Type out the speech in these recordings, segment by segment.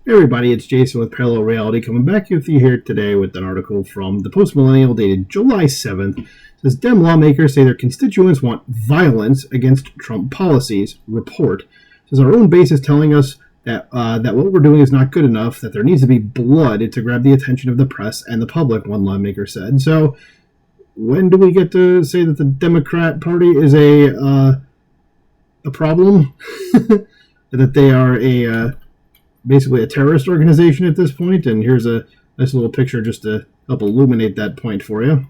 Hey everybody, it's Jason with Parallel Reality coming back with you here today with an article from the Post Millennial dated July 7th. It says Dem lawmakers say their constituents want violence against Trump policies. Report. It says our own base is telling us that what we're doing is not good enough, that there needs to be blood to grab the attention of the press and the public, one lawmaker said. So when do we get to say that the Democrat Party is a problem? That they are basically a terrorist organization at this point, and here's a nice little picture just to help illuminate that point for you.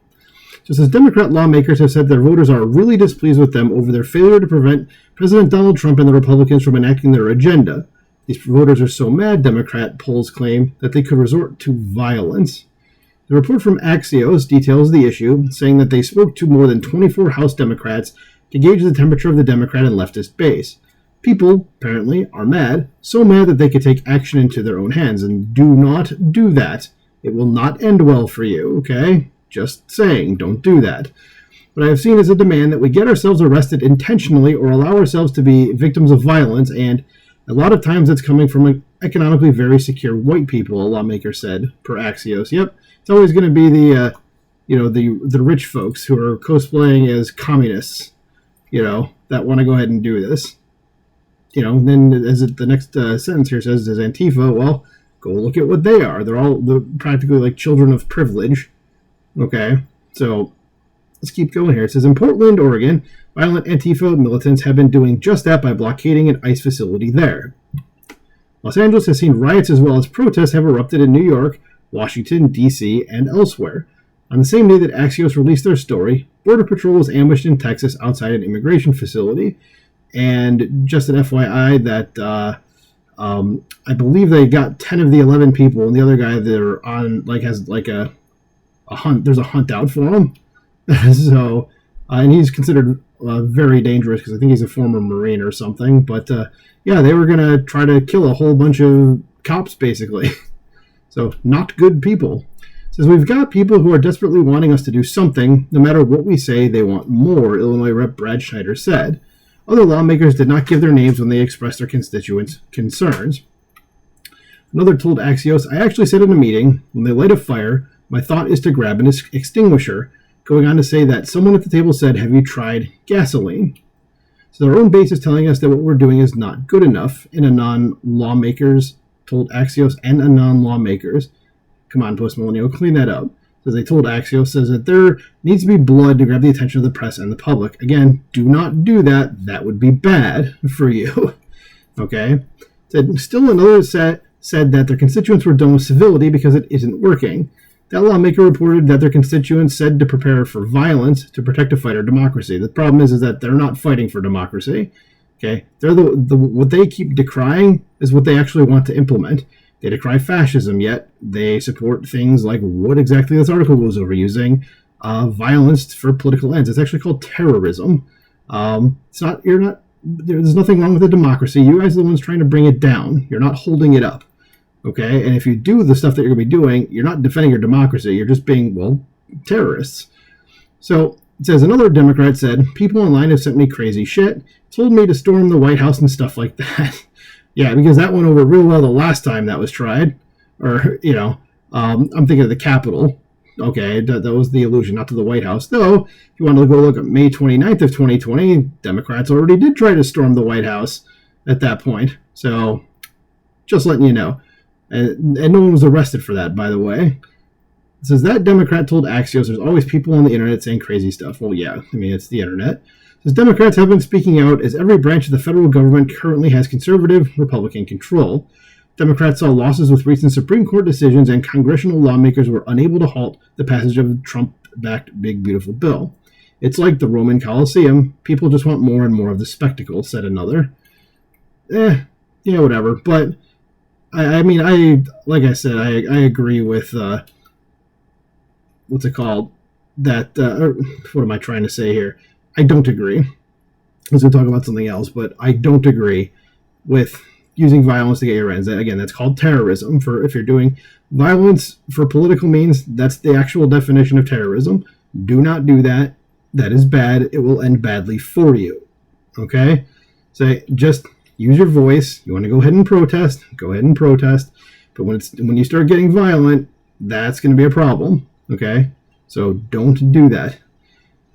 Just as Democrat lawmakers have said their voters are really displeased with them over their failure to prevent President Donald Trump and the Republicans from enacting their agenda. These voters are so mad, Democrat polls claim, that they could resort to violence. The report from Axios details the issue, saying that they spoke to more than 24 House Democrats to gauge the temperature of the Democrat and leftist base. People, apparently, are mad, so mad that they could take action into their own hands, and do not do that. It will not end well for you, okay? Just saying, don't do that. What I have seen is a demand that we get ourselves arrested intentionally or allow ourselves to be victims of violence, and a lot of times it's coming from economically very secure white people, a lawmaker said, per Axios. Yep, it's always going to be the rich folks who are cosplaying as communists, that want to go ahead and do this. Then as the next sentence here says, as Antifa, well, go look at what they are. They're practically like children of privilege. Okay, so let's keep going here. It says, in Portland, Oregon, violent Antifa militants have been doing just that by blockading an ICE facility there. Los Angeles has seen riots as well as protests have erupted in New York, Washington, D.C., and elsewhere. On the same day that Axios released their story, Border Patrol was ambushed in Texas outside an immigration facility. And just an FYI that I believe they got 10 of the 11 people, and the other guy they're on has a hunt. There's a hunt out for him. So, and he's considered very dangerous because I think he's a former Marine or something. But they were gonna try to kill a whole bunch of cops basically. So not good people. It says we've got people who are desperately wanting us to do something. No matter what we say, they want more. Illinois Rep. Brad Schneider said. Other lawmakers did not give their names when they expressed their constituents' concerns. Another told Axios, I actually said in a meeting, when they light a fire, my thought is to grab an extinguisher, going on to say that someone at the table said, have you tried gasoline? So their own base is telling us that what we're doing is not good enough, and Anon lawmakers told Axios and Anon lawmakers, come on, post-millennial, clean that up. As they told Axios, says that there needs to be blood to grab the attention of the press and the public. Again, do not do that. That would be bad for you. Okay? Still another said that their constituents were done with civility because it isn't working. That lawmaker reported that their constituents said to prepare for violence to protect a fighter democracy. The problem is that they're not fighting for democracy. Okay? They're what they keep decrying is what they actually want to implement. They decry fascism, yet they support things like what exactly this article goes over, using violence for political ends. It's actually called terrorism. There's nothing wrong with a democracy. You guys are the ones trying to bring it down. You're not holding it up. Okay? And if you do the stuff that you're going to be doing, you're not defending your democracy. You're just being, terrorists. So it says, another Democrat said, people online have sent me crazy shit, told me to storm the White House and stuff like that. Yeah, because that went over real well the last time that was tried. Or, I'm thinking of the Capitol. Okay, that was the allusion, not to the White House. Though, if you want to go look at May 29th of 2020, Democrats already did try to storm the White House at that point. So, just letting you know. And no one was arrested for that, by the way. It says that Democrat told Axios there's always people on the internet saying crazy stuff. Well, yeah, it's the internet. Says Democrats have been speaking out as every branch of the federal government currently has conservative Republican control. Democrats saw losses with recent Supreme Court decisions, and congressional lawmakers were unable to halt the passage of the Trump-backed Big Beautiful Bill. It's like the Roman Colosseum. People just want more and more of the spectacle, said another. Whatever. But, like I said, I agree with, what's it called? What am I trying to say here? I don't agree. I was going to talk about something else, but I don't agree with using violence to get your ends. Again, that's called terrorism. If you're doing violence for political means, that's the actual definition of terrorism. Do not do that. That is bad. It will end badly for you. Okay? So just use your voice. You want to go ahead and protest, go ahead and protest. But when you start getting violent, that's going to be a problem, okay? So don't do that.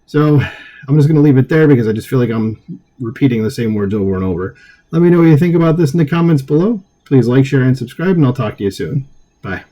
So I'm just going to leave it there because I just feel like I'm repeating the same words over and over. Let me know what you think about this in the comments below. Please like, share, and subscribe, and I'll talk to you soon. Bye.